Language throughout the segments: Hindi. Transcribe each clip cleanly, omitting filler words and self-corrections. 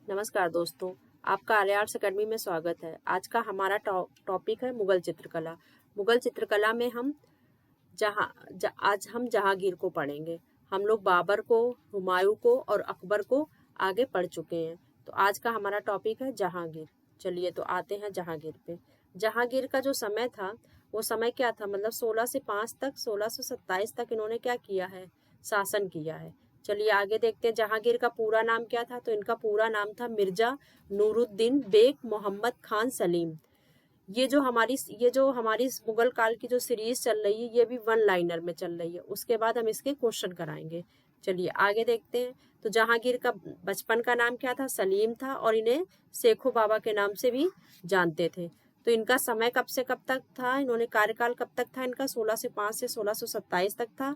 नमस्कार दोस्तों, आपका आर्यार्स अकेडमी में स्वागत है। आज का हमारा टॉपिक है मुगल चित्रकला। मुगल चित्रकला में हम आज हम जहांगीर को पढ़ेंगे। हम लोग बाबर को, हुमायूं को और अकबर को आगे पढ़ चुके हैं। तो आज का हमारा टॉपिक है जहांगीर। चलिए तो आते हैं जहांगीर पे। जहांगीर का जो समय था वो समय क्या था, मतलब 16 से 5 तक, 1627 तक इन्होंने क्या किया है, शासन किया है। चलिए आगे देखते हैं जहांगीर का पूरा नाम क्या था। तो इनका पूरा नाम था मिर्जा नूरुद्दीन बेग मोहम्मद खान सलीम। ये जो हमारी मुगल काल की जो सीरीज चल रही है ये भी वन लाइनर में चल रही है। उसके बाद हम इसके क्वेश्चन कराएंगे। चलिए आगे देखते हैं। तो जहांगीर का बचपन का नाम क्या था, सलीम था, और इन्हें सेखो बाबा के नाम से भी जानते थे। तो इनका समय कब से कब तक था, इन्होंने कार्यकाल कब तक था इनका, 16 से 5 से 1627 तक था।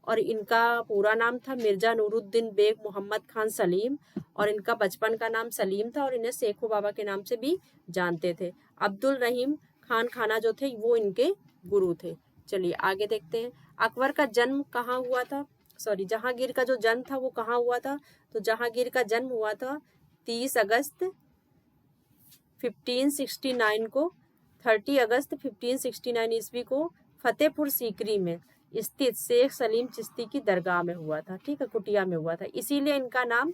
और इनका पूरा नाम था मिर्जा नूरुद्दीन बेग मोहम्मद खान सलीम, और इनका बचपन का नाम सलीम था, और इन्हें सेखो बाबा के नाम से भी जानते थे। अब्दुल रहीम खान खाना जो थे वो इनके गुरु थे। चलिए आगे देखते हैं। अकबर का जन्म कहाँ हुआ था, जहांगीर का जो जन्म था वो कहाँ हुआ था। तो जहांगीर का जन्म हुआ था 30 अगस्त 1569 को, 30 अगस्त 1569 ईस्वी को फतेहपुर सीकरी में स्थित शेख सलीम चिश्ती की दरगाह में हुआ था। ठीक है, कुटिया में हुआ था, इसीलिए इनका नाम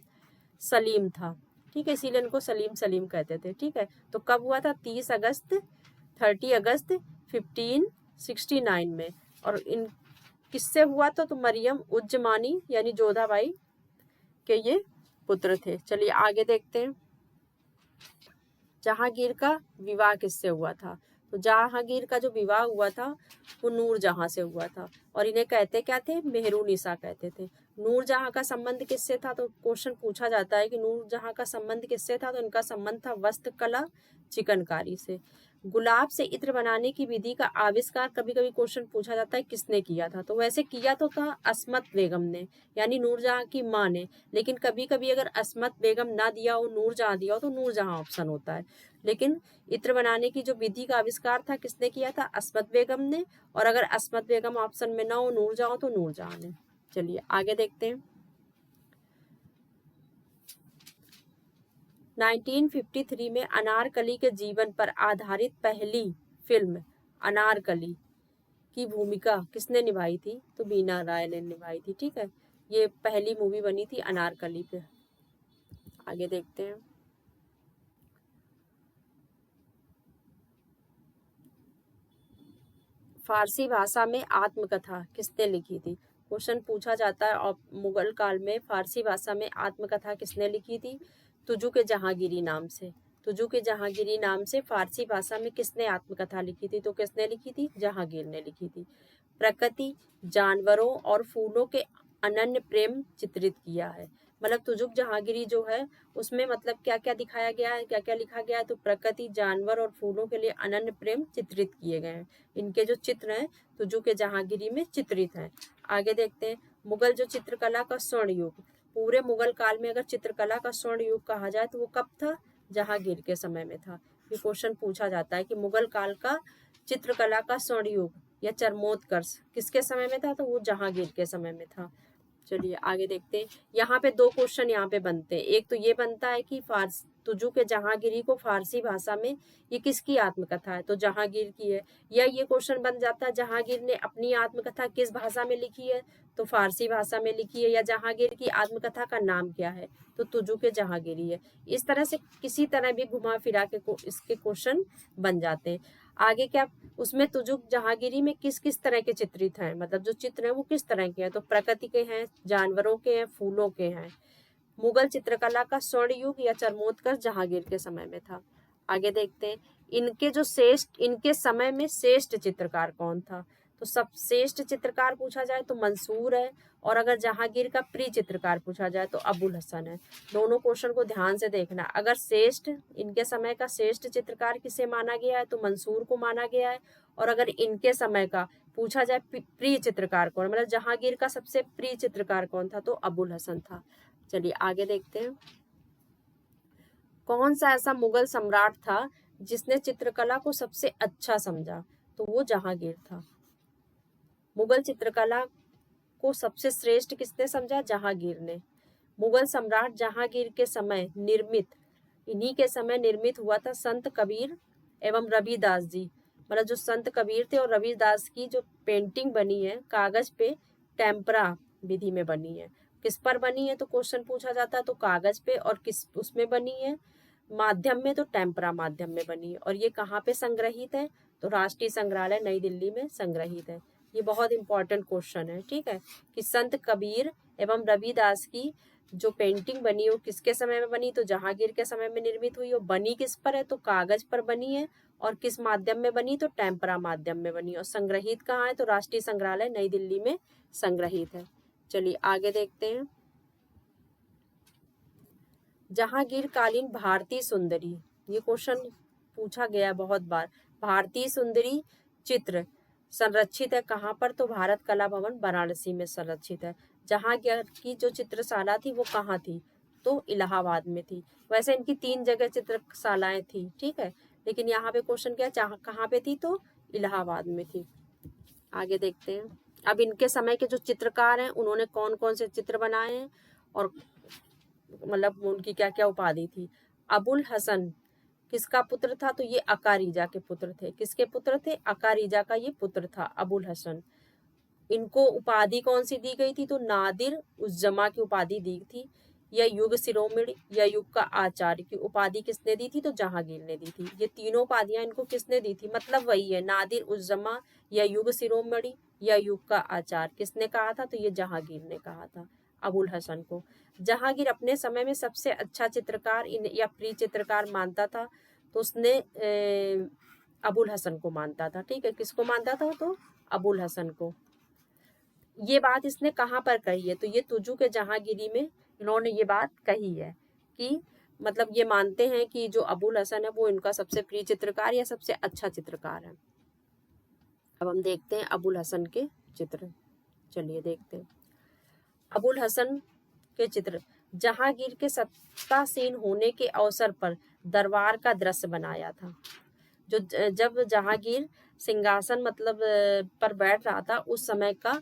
सलीम था। ठीक है, इसीलिए इनको सलीम सलीम कहते थे। ठीक है, तो कब हुआ था, 30 अगस्त 1569 में। और इन किससे हुआ था, तो मरियम उज्जमानी यानी जोधाबाई के ये पुत्र थे। चलिए आगे देखते हैं। जहांगीर का विवाह किससे हुआ था। तो जहांगीर का जो विवाह हुआ था वो नूरजहां से हुआ था, और इन्हें कहते क्या थे, मेहरुनिसा कहते थे। नूरजहां का संबंध किससे था, तो क्वेश्चन पूछा जाता है कि नूरजहां का संबंध किससे था। तो इनका संबंध था वस्त्रकला चिकनकारी से। गुलाब से इत्र बनाने की विधि का आविष्कार कभी कभी क्वेश्चन पूछा जाता है किसने किया था। तो वैसे किया तो था अस्मत बेगम ने, यानी नूरजहां की माँ ने। लेकिन कभी कभी अगर अस्मत बेगम ना दिया हो, नूरजहां दिया हो, तो नूरजहां ऑप्शन होता है। लेकिन इत्र बनाने की जो विधि का आविष्कार था किसने किया था, अस्मत बेगम ने। और अगर अस्मत बेगम ऑप्शन में ना हो, नूरजहां हो, तो नूरजहां ने। चलिए आगे देखते हैं। 1953 में अनारकली के जीवन पर आधारित पहली फिल्म अनारकली की भूमिका किसने निभाई थी, तो बीना राय ने निभाई थी। ठीक है, ये पहली मूवी बनी थी अनारकली पे। आगे देखते हैं। फारसी भाषा में आत्मकथा किसने लिखी थी। क्वेश्चन पूछा जाता है और मुगल काल में फारसी भाषा में आत्मकथा किसने लिखी थी, तुजू के जहांगीरी नाम से। तुजू के जहांगीरी नाम से फारसी भाषा में किसने आत्मकथा लिखी थी, तो किसने लिखी थी, जहांगीर ने लिखी थी। प्रकृति, जानवरों और फूलों के अनन्य प्रेम चित्रित किया है। मतलब तुजुक जहांगीरी जो है उसमें मतलब क्या क्या दिखाया गया है, क्या क्या लिखा गया है, तो प्रकृति, जानवर और फूलों के लिए अनन्य प्रेम चित्रित किए गए हैं। इनके जो चित्र हैं तुजुक के जहांगीरी में चित्रित हैं। आगे देखते हैं। मुगल जो चित्रकला का स्वर्ण युग, पूरे मुगल काल में अगर चित्रकला का स्वर्ण युग कहा जाए तो वो कब था, जहांगीर के समय में था। ये क्वेश्चन पूछा जाता है कि मुगल काल का चित्रकला का स्वर्ण युग या चरमोत्कर्ष किसके समय में था, तो वो जहांगीर के समय में था। चलिए आगे देखते हैं। यहाँ पे दो क्वेश्चन यहाँ पे बनते हैं। एक तो ये बनता है कि तुजू के जहांगीरी को फारसी भाषा में ये किसकी आत्मकथा है, तो जहांगीर की है। या ये क्वेश्चन बन जाता है जहांगीर ने अपनी आत्मकथा किस भाषा में लिखी है, तो फारसी भाषा में लिखी है। या जहांगीर की आत्मकथा का नाम क्या है, तो तुजू के जहांगीरी है। इस तरह से किसी तरह भी घुमा फिरा के इसके क्वेश्चन बन जाते हैं। आगे क्या, उसमें तुजुक जहांगीरी में किस किस तरह के चित्रित हैं, मतलब जो चित्र हैं वो किस तरह के हैं, तो प्रकृति के हैं, जानवरों के हैं, फूलों के हैं। मुगल चित्रकला का स्वर्ण युग या चरमोत्कर्ष जहांगीर के समय में था। आगे देखते हैं। इनके समय में श्रेष्ठ चित्रकार कौन था, तो सब श्रेष्ठ चित्रकार पूछा जाए तो मंसूर है, और अगर जहांगीर का प्रिय चित्रकार पूछा जाए तो अबुल हसन है। दोनों क्वेश्चन को ध्यान से देखना। अगर श्रेष्ठ, इनके समय का श्रेष्ठ चित्रकार किसे माना गया है, तो मंसूर को माना गया है। और अगर इनके समय का पूछा जाए प्रिय चित्रकार कौन, मतलब जहांगीर का सबसे प्रिय चित्रकार कौन था, तो अबुल हसन था। चलिए आगे देखते हैं। कौन सा ऐसा मुगल सम्राट था जिसने चित्रकला को सबसे अच्छा समझा, तो वो जहांगीर था। मुगल चित्रकला को सबसे श्रेष्ठ किसने समझा, जहांगीर ने। मुगल सम्राट जहांगीर के समय निर्मित, इन्हीं के समय निर्मित हुआ था संत कबीर एवं रविदास जी। मतलब जो संत कबीर थे और रविदास की जो पेंटिंग बनी है कागज पे, टेम्परा विधि में बनी है। किस पर बनी है तो क्वेश्चन पूछा जाता है, तो कागज पे, और किस उसमें बनी है, माध्यम में, तो टेम्परा माध्यम में बनी है। और ये कहाँ पे संग्रहित है, तो राष्ट्रीय संग्रहालय नई दिल्ली में संग्रहित है। ये बहुत इंपॉर्टेंट क्वेश्चन है, ठीक है, कि संत कबीर एवं रविदास की जो पेंटिंग बनी है वो किसके समय में बनी, तो जहांगीर के समय में निर्मित हुई। और बनी किस पर है, तो कागज पर बनी है। और किस माध्यम में बनी, तो टेम्परा माध्यम में बनी। और संग्रहित कहाँ है, तो राष्ट्रीय संग्रहालय नई दिल्ली में संग्रहित है। चलिए आगे देखते हैं। जहांगीर कालीन भारतीय सुंदरी, ये क्वेश्चन पूछा गया बहुत बार। भारतीय सुंदरी चित्र संरक्षित है कहाँ पर, तो भारत कला भवन वाराणसी में संरक्षित है। जहांगीर की जो चित्रशाला थी वो कहाँ थी, तो इलाहाबाद में थी। वैसे इनकी 3 जगह चित्रशालाएं थी, ठीक है, लेकिन यहाँ पे क्वेश्चन क्या, कहाँ पे थी, तो इलाहाबाद में थी। आगे देखते हैं। अब इनके समय के जो चित्रकार हैं उन्होंने कौन कौन से चित्र बनाए हैं और मतलब उनकी क्या क्या उपाधि थी। अबुल हसन किसका पुत्र था, तो ये अकारीजा के पुत्र थे। किसके पुत्र थे, अकारीजा का ये पुत्र था अबुल हसन। इनको उपाधि कौन सी दी गई थी, तो नादिर उज्जमा की उपाधि दी थी। या युग शिरोमणि या युग का आचार्य की उपाधि किसने दी थी, तो जहांगीर ने दी थी। ये तीनों उपाधियां इनको किसने दी थी, मतलब वही है, नादिर उज्जमा या युग शिरोमणि या युग का आचार्य किसने कहा था, तो ये जहांगीर ने कहा था अबुल हसन को। जहांगीर अपने समय में सबसे अच्छा चित्रकार या प्रिय चित्रकार मानता था, तो उसने अबुल हसन को मानता था, ठीक है, किसको मानता था, तो अबुल हसन को। ये बात इसने कहाँ पर कही है, तो ये तुजू के जहांगीरी में इन्होंने ये बात कही है कि मतलब ये मानते हैं कि जो अबुल हसन है वो इनका सबसे प्रिय चित्रकार या सबसे अच्छा चित्रकार है। अब हम देखते हैं अबुल हसन के चित्र। चलिए देखते हैं अबुल हसन के चित्र। जहांगीर के सत्तासीन होने के अवसर पर दरबार का दृश्य बनाया था। जो जब जहांगीर सिंहासन मतलब पर बैठ रहा था उस समय का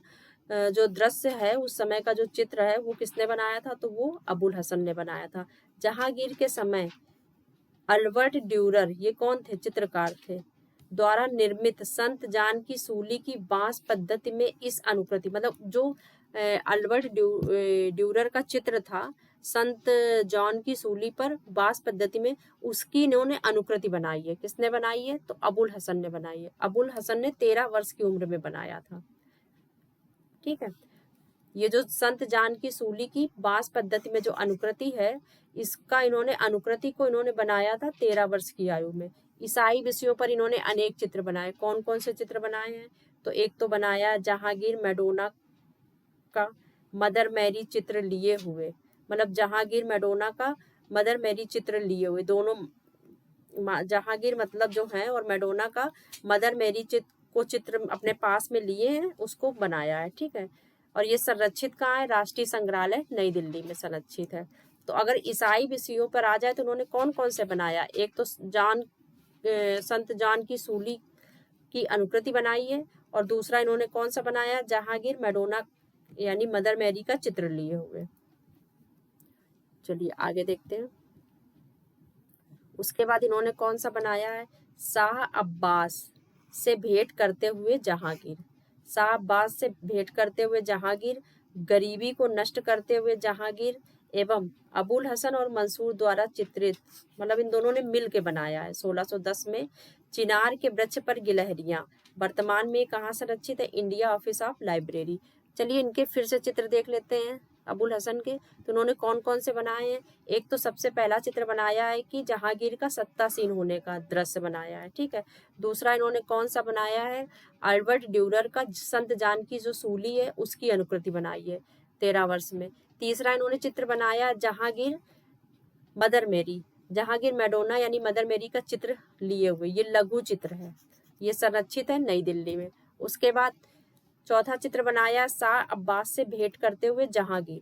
जो दृश्य है, उस समय का जो चित्र है वो किसने बनाया था, तो वो अबुल हसन ने बनाया था। जहांगीर के समय अल्बर्ट ड्यूरर, ये कौन थे, चित्रकार थे, द्वारा निर्मित संत जान की सूली की बांस पद्धति में इस अनुकृति, मतलब जो अल्बर्ट ड्यूरर का चित्र था संत जॉन की सूली पर बांस पद्धति में, उसकी इन्होंने अनुकृति बनाई है। किसने बनाई है, तो अबुल हसन ने बनाई है। अबुल हसन ने 13 वर्ष की उम्र में बनाया था, ठीक है। ये जो संत जान की सूली की बांस पद्धति में जो अनुकृति है, इसका इन्होंने अनुकृति को इन्होंने बनाया था 13 वर्ष की आयु में। ईसाई विषयों पर इन्होंने अनेक चित्र बनाए। कौन कौन से चित्र बनाए हैं, तो एक तो बनाया जहांगीर मैडोना का मदर मैरी चित्र लिए हुए, मतलब जहांगीर मैडोना का मदर मैरी चित्र लिए हुए, दोनों जहांगीर मतलब जो है और मैडोना का मदर मैरी चित्र अपने पास में लिए हैं, उसको बनाया है, ठीक है। और ये संरक्षित कहाँ है, राष्ट्रीय संग्रहालय नई दिल्ली में संरक्षित है। तो अगर ईसाई विषयों पर आ जाए तो उन्होंने कौन कौन से बनाया, एक तो संत जान की सूली की अनुकृति बनाई है, और दूसरा इन्होंने कौन सा बनाया, जहांगीर मैडोना यानी मदर मैरी का चित्र लिए हुए। चलिए आगे देखते हैं। उसके बाद इन्होंने कौन सा बनाया है, शाह अब्बास से भेंट करते हुए जहांगीर। शाह अब्बास से भेंट करते हुए जहांगीर, गरीबी को नष्ट करते हुए जहांगीर, एवं अबुल हसन और मंसूर द्वारा चित्रित, मतलब इन दोनों ने मिल के बनाया है। 1610 में चिनार के वृक्ष पर गिलहरियां, वर्तमान में कहाँ संरक्षित है, इंडिया ऑफिस ऑफ लाइब्रेरी। चलिए इनके फिर से चित्र देख लेते हैं अबुल हसन के। तो उन्होंने कौन कौन से बनाए हैं, एक तो सबसे पहला चित्र बनाया है कि जहांगीर का सत्तासीन होने का दृश्य बनाया है, ठीक है। दूसरा इन्होंने कौन सा बनाया है, अल्बर्ट ड्यूरर का संत जान की जो सूली है उसकी अनुकृति बनाई है 13 वर्ष में। तीसरा इन्होंने चित्र बनाया जहांगीर मदर मेरी, जहांगीर मैडोना यानी मदर मेरी का चित्र लिए हुए, ये लघु चित्र है, ये संरक्षित है नई दिल्ली में। उसके बाद चौथा चित्र बनाया शाह अब्बास से भेंट करते हुए जहांगीर।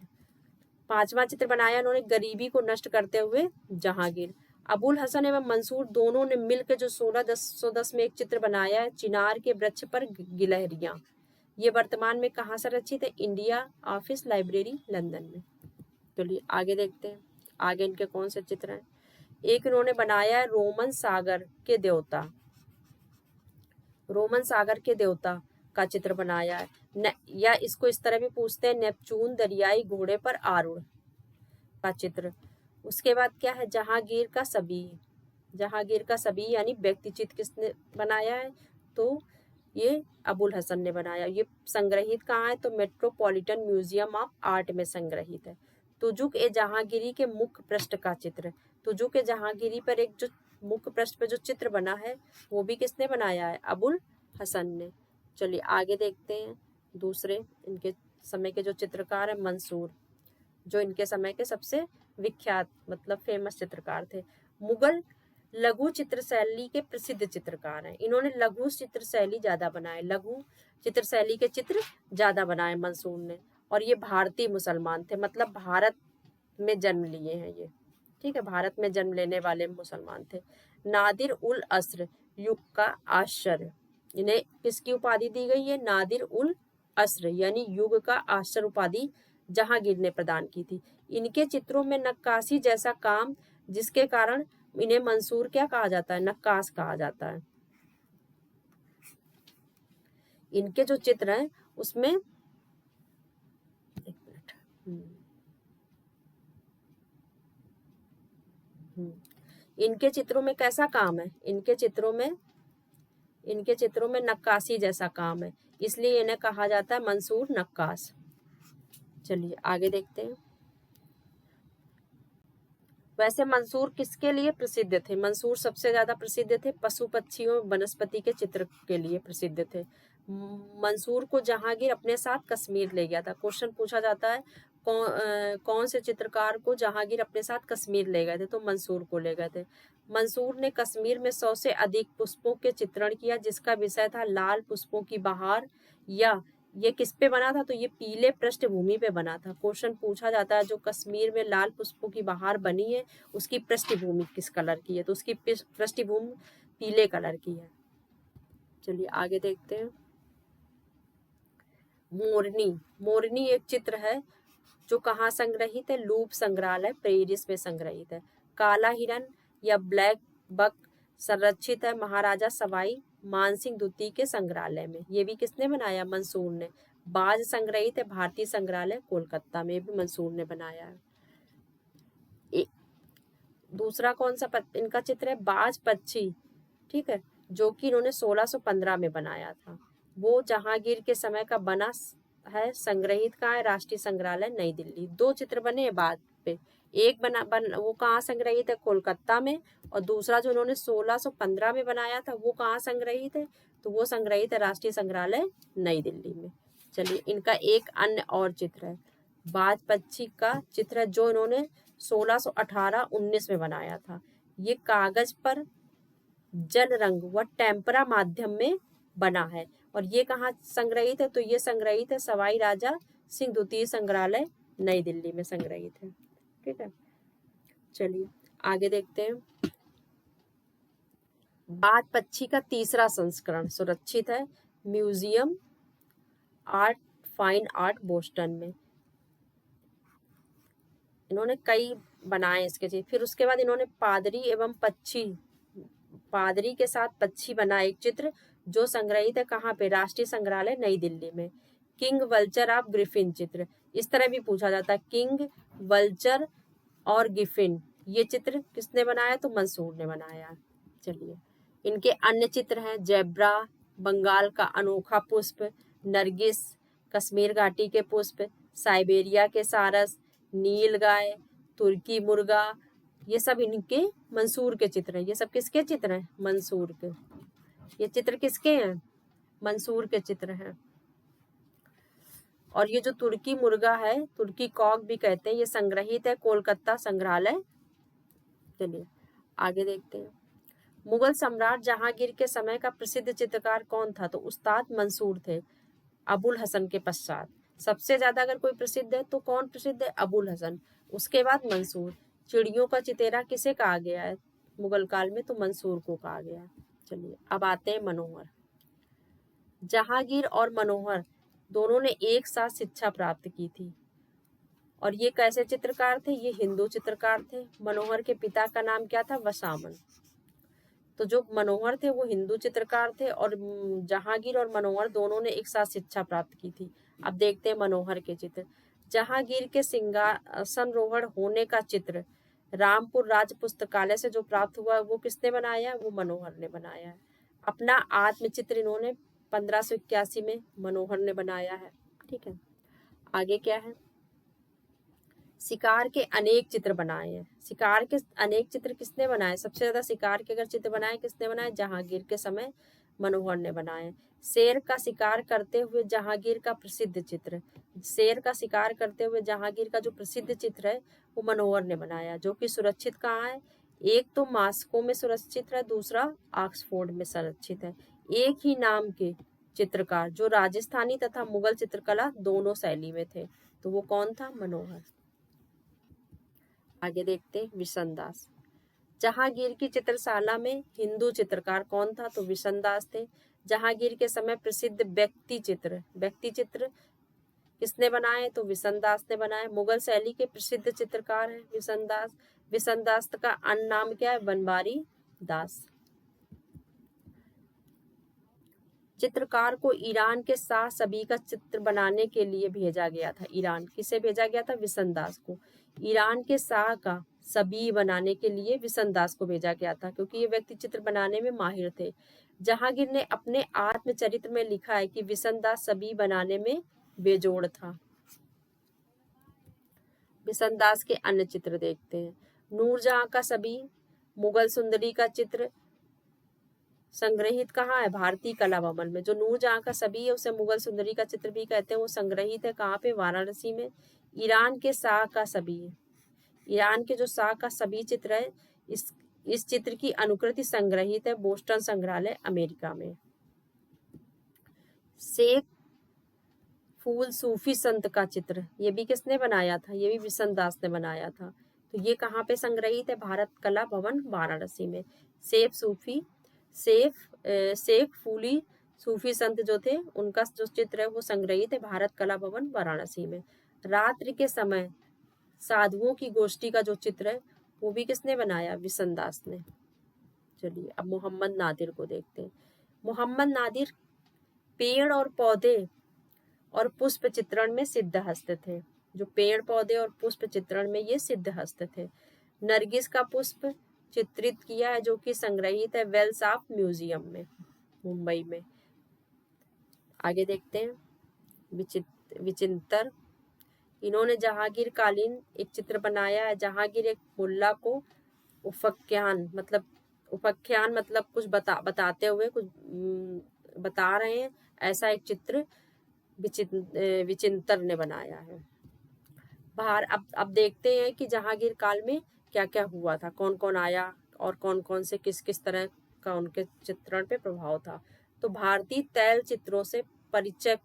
पांचवा चित्र बनाया इन्होंने गरीबी को नष्ट करते हुए जहांगीर। अबुल हसन एवं मंसूर दोनों ने मिलकर जो 1610 में एक चित्र बनाया है, चिनार के वृक्ष पर गिलहरियां, ये वर्तमान में कहाँ संरक्षित है, इंडिया ऑफिस लाइब्रेरी लंदन में। चलिए आगे देखते हैं आगे इनके कौन से चित्र हैं। एक इन्होंने बनाया है रोमन सागर के देवता, रोमन सागर के देवता का चित्र बनाया है या इसको इस तरह भी पूछते हैं, नेपचून दरियाई घोड़े पर आरूढ़ का चित्र। उसके बाद क्या है, जहांगीर का सभी, जहांगीर का सभी यानी व्यक्ति चित्र किसने बनाया है, तो ये अबुल हसन ने बनाया। ये संग्रहित कहाँ है, तो मेट्रोपॉलिटन म्यूजियम ऑफ आर्ट में संग्रहित है। तुजुक ए जहांगीरी के मुख्य पृष्ठ का चित्र, तुजुक ए जहांगीरी पर एक जो मुख्य पृष्ठ पे जो चित्र बना है वो भी किसने बनाया है, अबुल हसन ने। चलिए आगे देखते हैं दूसरे इनके समय के जो चित्रकार है, मंसूर, जो इनके समय के सबसे विख्यात मतलब फेमस चित्रकार थे। मुगल लघु चित्र शैली के प्रसिद्ध चित्रकार हैं। इन्होंने लघु चित्र शैली ज्यादा बनाए, लघु चित्र शैली के चित्र ज्यादा बनाए मंसूर ने। और ये भारतीय मुसलमान थे, मतलब भारत में जन्म लिए हैं ये, ठीक है, भारत में जन्म लेने वाले मुसलमान थे। नादिर उल अस्र युग का आश्चर्य, इन्हें किसकी उपाधि दी गई है, नादिर उल अस्र यानी युग का आश्चर्य उपाधि जहांगीर ने प्रदान की थी। इनके चित्रों में नक्काशी जैसा काम, जिसके कारण इन्हें मंसूर क्या कहा जाता है, नक्काश कहा जाता है। इनके जो चित्र हैं उसमें एक मिनट, इनके चित्रों में कैसा काम है, इनके चित्रों में नक्काशी जैसा काम है, इसलिए इन्हें कहा जाता है मंसूर नक्काश। चलिए आगे देखते हैं। वैसे मंसूर किसके लिए प्रसिद्ध थे, मंसूर सबसे ज्यादा प्रसिद्ध थे पशु पक्षियों वनस्पति के चित्र के लिए प्रसिद्ध थे। मंसूर को जहांगीर अपने साथ कश्मीर ले गया था। क्वेश्चन पूछा जाता है कौन से चित्रकार को जहांगीर अपने साथ कश्मीर ले गए थे, तो मंसूर को ले गए थे। मंसूर ने कश्मीर में 100 से अधिक पुष्पों के चित्रण किया, जिसका विषय था लाल पुष्पों की बहार। या ये किस पे बना था, तो ये पीले पृष्ठभूमि पे बना था। क्वेश्चन पूछा जाता है जो कश्मीर में लाल पुष्पों की बहार बनी है उसकी पृष्ठभूमि किस कलर की है, तो उसकी पृष्ठभूमि पीले कलर की है। चलिए आगे देखते हैं। मोरनी, मोरनी एक चित्र है जो कहाँ संग्रहित है, लूप संग्रहालय पेरिस में संग्रहित है। काला हिरन या ब्लैक बक संरक्षित है महाराजा सवाई मानसिंह द्वितीय के संग्रहालय में, ये भी किसने बनाया, मंसूर ने। बाज संग्रहित है भारतीय संग्रहालय कोलकाता में, भी मंसूर ने बनाया है। दूसरा कौन सा इनका चित्र है, बाज पक्षी, ठीक है, जो कि इन्होंने 1615 में बनाया था। वो जहांगीर के समय का बना है, संग्रहित कहाँ है, राष्ट्रीय संग्रहालय नई दिल्ली। 2 चित्र बने हैं बाद पे, एक वो कहाँ संग्रहित है, कोलकाता में, और दूसरा जो उन्होंने 1615 में बनाया था वो कहाँ संग्रहित है, तो वो संग्रहित है राष्ट्रीय संग्रहालय नई दिल्ली में। चलिए इनका एक अन्य और चित्र है, बाज पक्षी का चित्र है जो इन्होंने 1618-19 में बनाया था। ये कागज पर जल रंग व टेम्परा माध्यम में बना है, और ये कहाँ संग्रहित है, तो ये संग्रहित है सवाई राजा सिंह द्वितीय संग्रहालय नई दिल्ली में संग्रहित है, ठीक है। चलिए आगे देखते हैं। बाज पक्षी का तीसरा संस्करण सुरक्षित है museum art fine art Boston में। इन्होंने कई बनाए इसके चित्र। फिर उसके बाद इन्होंने पादरी एवं पक्षी, पादरी के साथ पक्षी बना एक चित्र जो संग्रहित है कहाँ पे, राष्ट्रीय संग्रहालय नई दिल्ली में। किंग वल्चर ऑफ ग्रिफिन चित्र, इस तरह भी पूछा जाता है, किंग वल्चर और गिफिन, ये चित्र किसने बनाया, तो मंसूर ने बनाया। चलिए इनके अन्य चित्र हैं, जेब्रा, बंगाल का अनोखा पुष्प, नरगिस, कश्मीर घाटी के पुष्प, साइबेरिया के सारस, नील गाय, तुर्की मुर्गा, ये सब इनके मंसूर के चित्र हैं। ये सब किसके चित्र हैं, मंसूर के। ये चित्र किसके हैं, मंसूर के चित्र हैं। और ये जो तुर्की मुर्गा है, तुर्की कॉक भी कहते हैं, ये संग्रहित है कोलकाता संग्रहालय। चलिए आगे देखते हैं। मुगल सम्राट जहांगीर के समय का प्रसिद्ध चित्रकार कौन था, तो उस्ताद मंसूर थे अबुल हसन के पश्चात। सबसे ज्यादा अगर कोई प्रसिद्ध है तो कौन प्रसिद्ध है, अबुल हसन, उसके बाद मंसूर। चिड़ियों का चितेरा किसे कहा गया है मुगल काल में, तो मंसूर को कहा गया। चलिए अब आते हैं मनोहर। जहांगीर और मनोहर दोनों ने एक साथ शिक्षा प्राप्त की थी और ये कैसे चित्रकार थे? ये हिंदू चित्रकार थे। मनोहर के पिता का नाम क्या था? वसामन। तो जो मनोहर थे वो हिंदू चित्रकार थे और जहांगीर और मनोहर दोनों ने एक साथ शिक्षा प्राप्त की थी। अब देखते हैं मनोहर के चित्र। जहांगीर के सिंहासनरोहण होने का चित्र रामपुर राज्य पुस्तकालय से जो प्राप्त हुआ वो किसने बनाया है? वो मनोहर ने बनाया है। अपना आत्मचित्र इन्होंने 1581 में मनोहर ने बनाया है। ठीक है, आगे क्या है? शिकार के अनेक चित्र बनाए हैं। शिकार के अनेक चित्र किसने बनाए? सबसे ज्यादा शिकार के अगर चित्र बनाए किसने बनाए? जहांगीर के समय मनोहर ने बनाए। शेर का शिकार करते हुए जहांगीर का प्रसिद्ध चित्र, शेर का शिकार करते हुए जहांगीर का जो प्रसिद्ध चित्र है वो मनोहर ने बनाया, जो कि सुरक्षित कहाँ है? एक तो मास्को में सुरक्षित है, दूसरा ऑक्सफोर्ड में सुरक्षित है। एक ही नाम के चित्रकार जो राजस्थानी तथा मुगल चित्रकला दोनों शैली में थे, तो वो कौन था? मनोहर। आगे देखते हैं विशनदास। जहांगीर की चित्रशाला में हिंदू चित्रकार कौन था? तो विशनदास थे। जहांगीर के समय प्रसिद्ध व्यक्ति चित्र किसने बनाए? तो विशनदास ने बनाए। मुगल शैली के प्रसिद्ध चित्रकार हैं विशनदास। विशनदास का अन्य नाम क्या है? बनवारी दास। चित्रकार को ईरान के शाह सबी का चित्र बनाने के लिए भेजा गया था। ईरान किसे भेजा गया था? विशनदास को। ईरान के शाह का सबी बनाने के लिए विशनदास को भेजा गया था, क्योंकि ये व्यक्ति चित्र बनाने में माहिर थे। जहांगीर ने अपने आत्मचरित्र में लिखा है कि विशनदास सबी बनाने में बेजोड़ था। विशनदास के अन्य चित्र देखते हैं। नूरजहां का सबी, मुगल सुंदरी का चित्र संग्रहित कहाँ है? भारतीय कला भवन में। जो नूरजहां का सबी है उसे मुगल सुंदरी का चित्र भी कहते हैं, वो संग्रहित है कहाँ पे? वाराणसी में। ईरान के शाह का सबी है, ईरान के जो शाह का सबी चित्र है, इस चित्र की अनुकृति संग्रहित है बोस्टन संग्रहालय अमेरिका में। शेख फूल सूफी संत का चित्र, ये भी किसने बनाया था? ये भी विशनदास ने बनाया था। तो ये कहाँ पे संग्रहित है? भारत कला भवन वाराणसी में। शेख फूली सूफी संत जो थे उनका जो चित्र है वो संग्रहित है भारत कला भवन वाराणसी में। रात्रि के समय साधुओं की गोष्ठी का जो चित्र है वो भी किसने बनाया? विशनदास ने। चलिए अब मोहम्मद नादिर को देखते हैं। मोहम्मद नादिर पेड़ और पौधे और पुष्प चित्रण में सिद्ध हस्त थे। जो पेड़ पौधे और पुष्प चित्रण में ये सिद्ध हस्त थे। नरगिस का पुष्प चित्रित किया है जो कि संग्रहित है वेल्स ऑफ म्यूजियम में, मुंबई में। आगे देखते हैं विचिंतर। इन्होंने जहांगीर कालीन एक चित्र बनाया है। जहांगीर एक मुल्ला को उपाख्यान मतलब कुछ बताते हुए कुछ बता रहे हैं, ऐसा एक चित्र विचिंतर ने बनाया है। अब देखते हैं कि जहांगीर काल में क्या क्या हुआ था, कौन कौन आया और कौन कौन से किस किस तरह का उनके चित्रण पे प्रभाव था। तो भारतीय तैल चित्रों से परिचय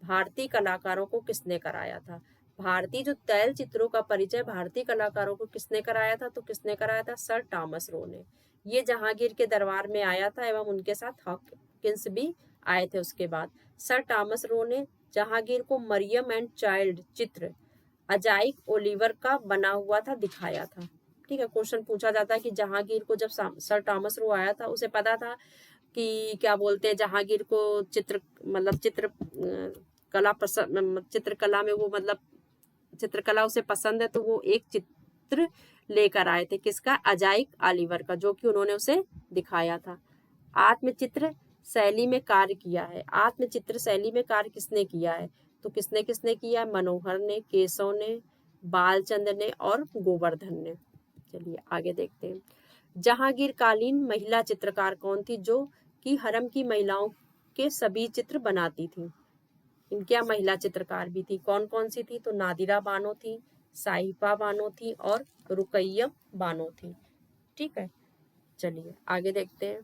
भारतीय कलाकारों को किसने कराया था? भारतीय जो तैल चित्रों का परिचय भारतीय कलाकारों को किसने कराया था? तो किसने कराया था? सर टॉमस रो ने। ये जहांगीर के दरबार में आया था एवं उनके साथ हॉकिंस भी आए थे। उसके बाद सर टॉमस रो ने जहांगीर को मरियम एंड चाइल्ड चित्र अजाइक ओलिवर का बना हुआ था दिखाया था। ठीक है, क्वेश्चन पूछा जाता है कि जहांगीर को जब सर टॉमस रो आया था उसे पता था कि क्या बोलते हैं, जहांगीर को चित्रकला में वो चित्रकला उसे पसंद है, तो वो एक चित्र लेकर आए थे। किसका? अजाइक ओलिवर का, जो कि उन्होंने उसे दिखाया था। आत्मचित्र शैली में कार्य किया है। आत्मचित्र शैली में कार्य किसने किया है? तो किसने किसने किया? मनोहर ने, केशव ने, बालचंद्र ने और गोवर्धन ने। चलिए आगे देखते हैं। जहांगीर कालीन महिला चित्रकार कौन थी जो कि हरम की महिलाओं के सभी चित्र बनाती थी? इनके महिला चित्रकार भी थी। कौन कौन सी थी? तो नादिरा बानो थी, साहिबा बानो थी और रुकैया बानो थी। ठीक है, चलिए आगे देखते हैं।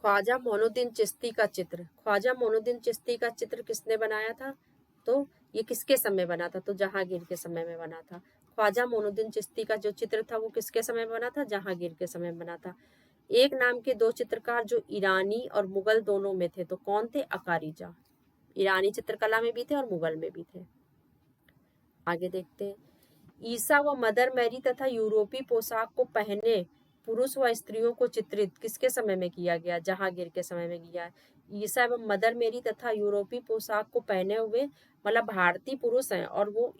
ख्वाजा मोइनुद्दीन चिश्ती का चित्र, ख्वाजा मोइनुद्दीन चिश्ती का चित्र किसने बनाया था? तो ये किसके समय बना था? तो जहांगीर के समय में बना था। ख्वाजा मोइनुद्दीन चिश्ती का जो चित्र था वो किसके समय में बना था? जहांगीर के समय में बना था। एक नाम के दो चित्रकार जो ईरानी और मुगल दोनों में थे, तो कौन थे? अकारीजा। ईरानी चित्रकला में भी थे और मुगल में भी थे। आगे देखते हैं। ईसा व मदर मैरी तथा यूरोपीय पोशाक को पहने पुरुष व स्त्रियों को चित्रित किसके समय में किया गया? जहांगीर के समय में किया है। ईसा एवं मदर मेरी तथा यूरोपीय पोशाक को पहने हुए, मतलब भारतीय पुरुष हैं और वो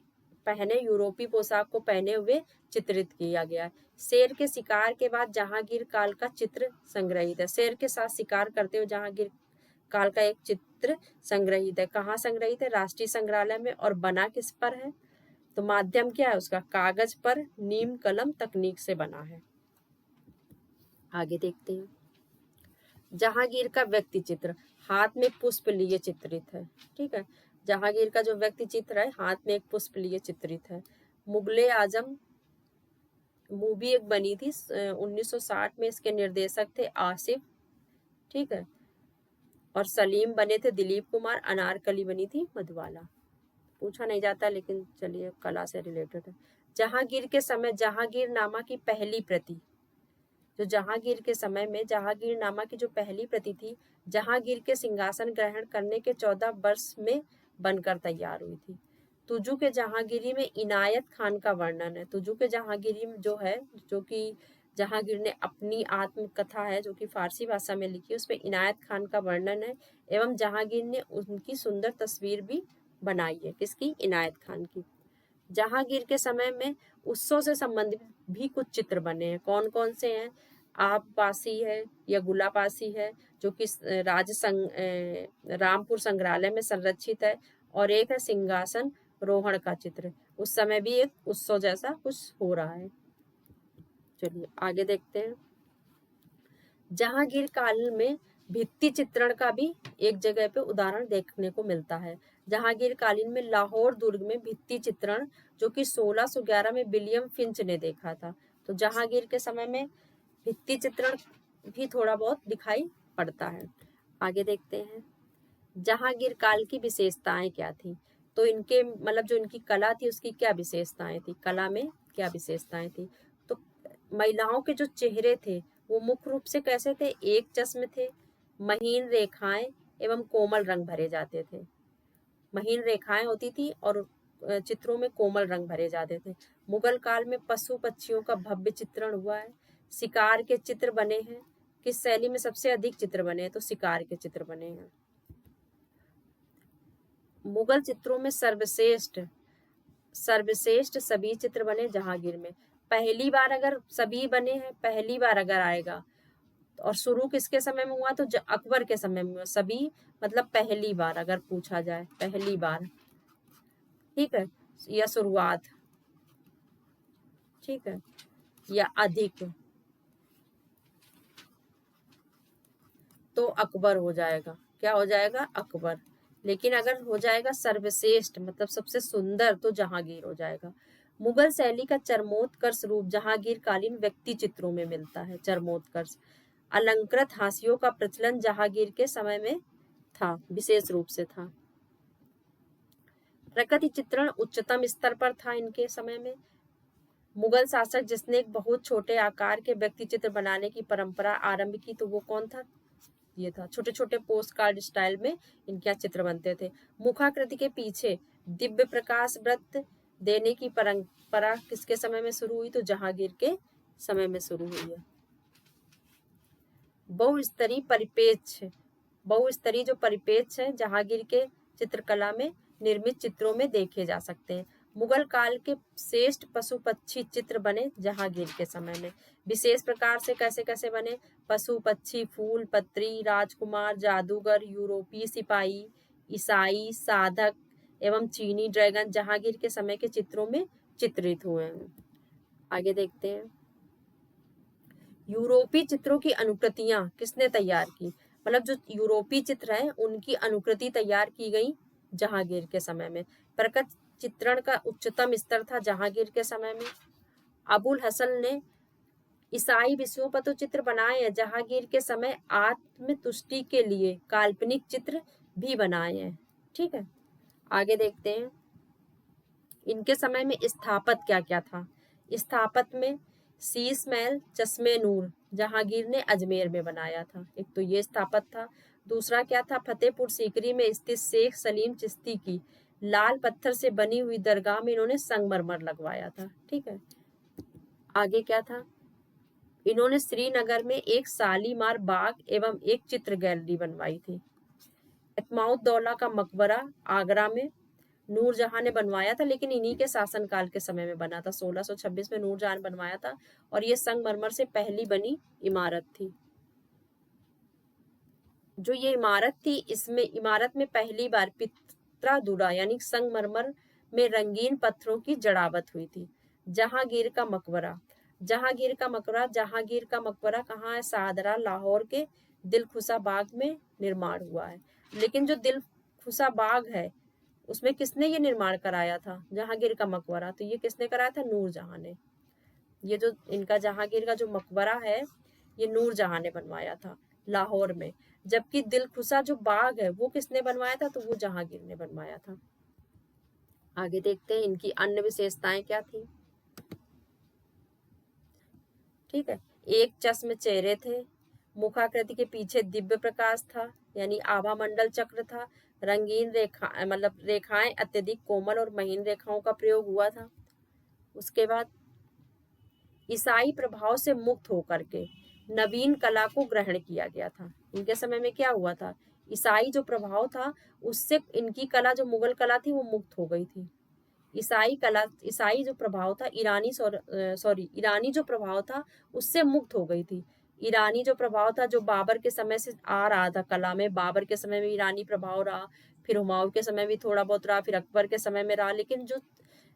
पहने यूरोपीय पोशाक को पहने हुए चित्रित किया गया है। शेर के शिकार के बाद जहांगीर काल का चित्र संग्रहित है। शेर के साथ शिकार करते हुए जहांगीर काल का एक चित्र संग्रहित है। कहाँ संग्रहित है? राष्ट्रीय संग्रहालय में। और बना किस पर है? तो माध्यम क्या है उसका? कागज पर नीम कलम तकनीक से बना है। आगे देखते हैं। जहांगीर का व्यक्ति चित्र हाथ में पुष्प लिए चित्रित है। ठीक है, जहांगीर का जो व्यक्ति चित्र है हाथ में एक पुष्प लिए चित्रित है। मुगले आजम मूवी एक बनी थी 1960 में, इसके निर्देशक थे आसिफ। ठीक है, और सलीम बने थे दिलीप कुमार। अनारकली बनी थी मधुबाला। पूछा नहीं जाता लेकिन चलिए कला से रिलेटेड है। जहांगीर के समय जहांगीरनामा की पहली प्रति, जो जहांगीर के समय में जहांगीरनामा की जो पहली प्रति थी, जहांगीर के सिंहासन ग्रहण करने के 14 वर्ष में बनकर तैयार हुई थी। तुजू के जहांगीरी में इनायत खान का वर्णन है। तुजू के जहांगीरी में जो है, जो कि जहांगीर ने अपनी आत्मकथा है जो कि फारसी भाषा में लिखी है, उसमें इनायत खान का वर्णन है। एवं जहांगीर ने उनकी सुंदर तस्वीर भी बनाई है। किसकी? इनायत खान की। जहांगीर के समय में उत्सव से संबंधित भी कुछ चित्र बने हैं। कौन कौन से हैं? आबपासी है या गुलापासी है, जो कि रामपुर संग्रहालय में संरक्षित है। और एक है सिंहासन रोहण का चित्र। उस समय भी एक उत्सव जैसा कुछ हो रहा है। चलिए आगे देखते हैं। जहांगीर काल में भित्ति चित्रण का भी एक जगह पे उदाहरण देखने को मिलता है। जहांगीर कालीन में लाहौर दुर्ग में भित्ति चित्रण, जो कि 1611 में विलियम फिंच ने देखा था। तो जहांगीर के समय में भित्ति चित्रण भी थोड़ा बहुत दिखाई पड़ता है। आगे देखते हैं। जहांगीर काल की विशेषताएं क्या थी? तो इनके मतलब जो इनकी कला थी उसकी क्या विशेषताएं थी? कला में क्या विशेषताएं थी? तो महिलाओं के जो चेहरे थे वो मुख्य रूप से कैसे थे? एक चश्म थे, महीन रेखाएं एवं कोमल रंग भरे जाते थे। महीन रेखाएं होती थी और चित्रों में कोमल रंग भरे जाते थे। मुगल काल में पशु पक्षियों का भव्य चित्रण हुआ है। शिकार के चित्र बने हैं। किस शैली में सबसे अधिक चित्र बने हैं? तो शिकार के चित्र बने हैं। मुगल चित्रों में सर्वश्रेष्ठ सभी चित्र बने जहांगीर में। पहली बार अगर सभी बने हैं, पहली बार अगर आएगा, और शुरू किसके समय में हुआ? तो अकबर के समय में हुआ। सभी मतलब पहली बार अगर पूछा जाए, पहली बार। ठीक है, या शुरुआत। ठीक है, या अधिक, तो अकबर हो जाएगा। क्या हो जाएगा? अकबर। लेकिन अगर हो जाएगा सर्वश्रेष्ठ मतलब सबसे सुंदर, तो जहांगीर हो जाएगा। मुगल शैली का चरमोत्कर्ष रूप जहांगीर कालीन व्यक्ति चित्रों में मिलता है। चरमोत्कर्ष अलंकृत हाशियों का प्रचलन जहांगीर के समय में था, विशेष रूप से था। प्रकृति चित्रण उच्चतम स्तर पर था इनके समय में। मुगल शासक जिसने एक बहुत छोटे आकार के व्यक्ति चित्र बनाने की परंपरा आरंभ की, तो वो कौन था? ये था। छोटे छोटे पोस्ट कार्ड स्टाइल में इनके यहाँ चित्र बनते थे। मुखाकृति के पीछे दिव्य प्रकाश वृत्त देने की परंपरा किसके समय में शुरू हुई? तो जहांगीर के समय में शुरू हुई है। बहुस्तरीय परिपेक्ष, बहुस्तरीय जो परिपेक्ष है जहांगीर के चित्रकला में निर्मित चित्रों में देखे जा सकते हैं। मुगल काल के श्रेष्ठ पशु पक्षी चित्र बने जहांगीर के समय में। विशेष प्रकार से कैसे कैसे बने? पशु पक्षी, फूल पत्री, राजकुमार, जादूगर, यूरोपीय सिपाही, ईसाई, साधक एवं चीनी ड्रैगन जहांगीर के समय के चित्रों में चित्रित हुए हैं। आगे देखते हैं। यूरोपीय चित्रों की अनुकृतियां किसने तैयार की? मतलब जो यूरोपीय चित्र है उनकी अनुकृति तैयार की गई जहांगीर के समय में। प्रकट चित्रण का उच्चतम स्तर था जहांगीर के समय में। अबुल हसन ने ईसाई विषयों पर तो चित्र बनाए हैं। जहांगीर के समय आत्मतुष्टि के लिए काल्पनिक चित्र भी बनाए हैं। ठीक है, आगे देखते हैं। इनके समय में स्थापत क्या क्या था? स्थापत में शीश महल चश्मे नूर जहांगीर ने अजमेर में बनाया था। एक तो ये स्थापत था। दूसरा क्या था? फतेहपुर सीकरी में स्थित शेख सलीम चिश्ती की लाल पत्थर से बनी हुई दरगाह में इन्होंने संगमरमर लगवाया था। ठीक है, आगे क्या था, इन्होंने श्रीनगर में एक शालीमार बाग एवं एक चित्र गैलरी बनवाई थी। एतमाउद्दौला का मकबरा आगरा में नूरजहां ने बनवाया था, लेकिन इन्हीं के शासनकाल के समय में बना था। 1626 में नूरजहां ने बनवाया था और ये संगमरमर से पहली बनी इमारत थी। जो ये इमारत थी, इसमें इमारत में पहली बार पित्रादुरा यानी संगमरमर में रंगीन पत्थरों की जड़ावत हुई थी। जहांगीर का मकबरा, जहांगीर का मकबरा कहाँ है? शाहदरा लाहौर के दिलखुशा बाग में निर्माण हुआ है। लेकिन जो दिलखुशा बाग है उसमें किसने ये निर्माण कराया था? जहांगीर का मकबरा। तो ये किसने कराया था? नूरजहां ने। ये जो इनका जहांगीर का जो मकबरा है ये नूरजहां ने बनवाया था लाहौर में। जबकि दिलखुशा जो बाग है वो किसने बनवाया था? तो वो जहांगीर ने बनवाया था। आगे देखते हैं इनकी अन्य विशेषताएं क्या थी। ठीक है, एक चश्म चेहरे थे, मुखाकृति के पीछे दिव्य प्रकाश था यानी आभा मंडल चक्र था, रंगीन रेखाएं अत्यधिक कोमल और महीन रेखाओं का प्रयोग हुआ था। उसके बाद ईसाई प्रभाव से मुक्त होकर के नवीन कला को ग्रहण किया गया था। इनके समय में क्या हुआ था? ईसाई जो प्रभाव था उससे इनकी कला, जो मुगल कला थी, वो मुक्त हो गई थी। ईसाई जो प्रभाव था, ईरानी जो प्रभाव था उससे मुक्त हो गई थी। ईरानी जो प्रभाव था जो बाबर के समय से आ रहा था कला में, बाबर के समय में ईरानी प्रभाव रहा, फिर हुमायूं के समय भी थोड़ा बहुत रहा, फिर अकबर के समय में रहा, लेकिन जो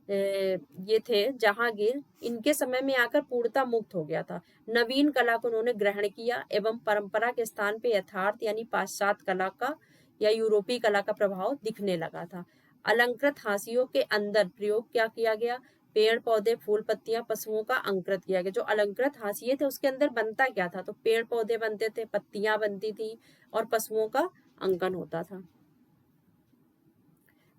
ये थे जहांगीर, इनके समय में आकर पूर्णतः मुक्त हो गया था। नवीन कला को उन्होंने ग्रहण किया एवं परंपरा के स्थान पे यथार्थ यानी पाश्चात्य कला का या यूरोपीय कला का प्रभाव दिखने लगा था। अलंकृत हाशियों के अंदर प्रयोग क्या किया गया? पेड़ पौधे, फूल पत्तियां, पशुओं का अंकृत किया गया। जो अलंकृत हाशिए थे उसके अंदर बनता क्या था? तो पेड़ पौधे बनते थे, पत्तियां बनती थी और पशुओं का अंकन होता था।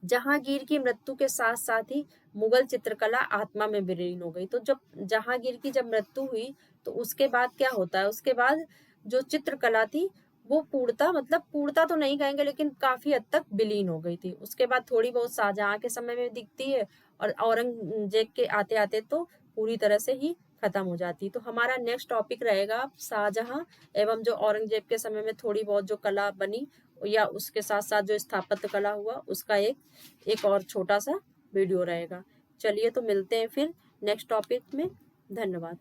जहांगीर की मृत्यु के साथ साथ ही मुगल चित्रकला आत्मा में विलीन हो गई। तो जब जहांगीर की जब मृत्यु हुई तो उसके बाद क्या होता है? उसके बाद जो चित्रकला थी वो पूर्णता तो नहीं कहेंगे लेकिन काफी हद तक विलीन हो गई थी। उसके बाद थोड़ी बहुत शाहजहां के समय में दिखती है और औरंगजेब के आते आते तो पूरी तरह से ही खत्म हो जाती। तो हमारा नेक्स्ट टॉपिक रहेगा शाहजहां एवं जो औरंगजेब के समय में थोड़ी बहुत जो कला बनी या उसके साथ साथ जो स्थापत्य कला हुआ उसका एक और छोटा सा वीडियो रहेगा। चलिए तो मिलते हैं फिर नेक्स्ट टॉपिक में। धन्यवाद।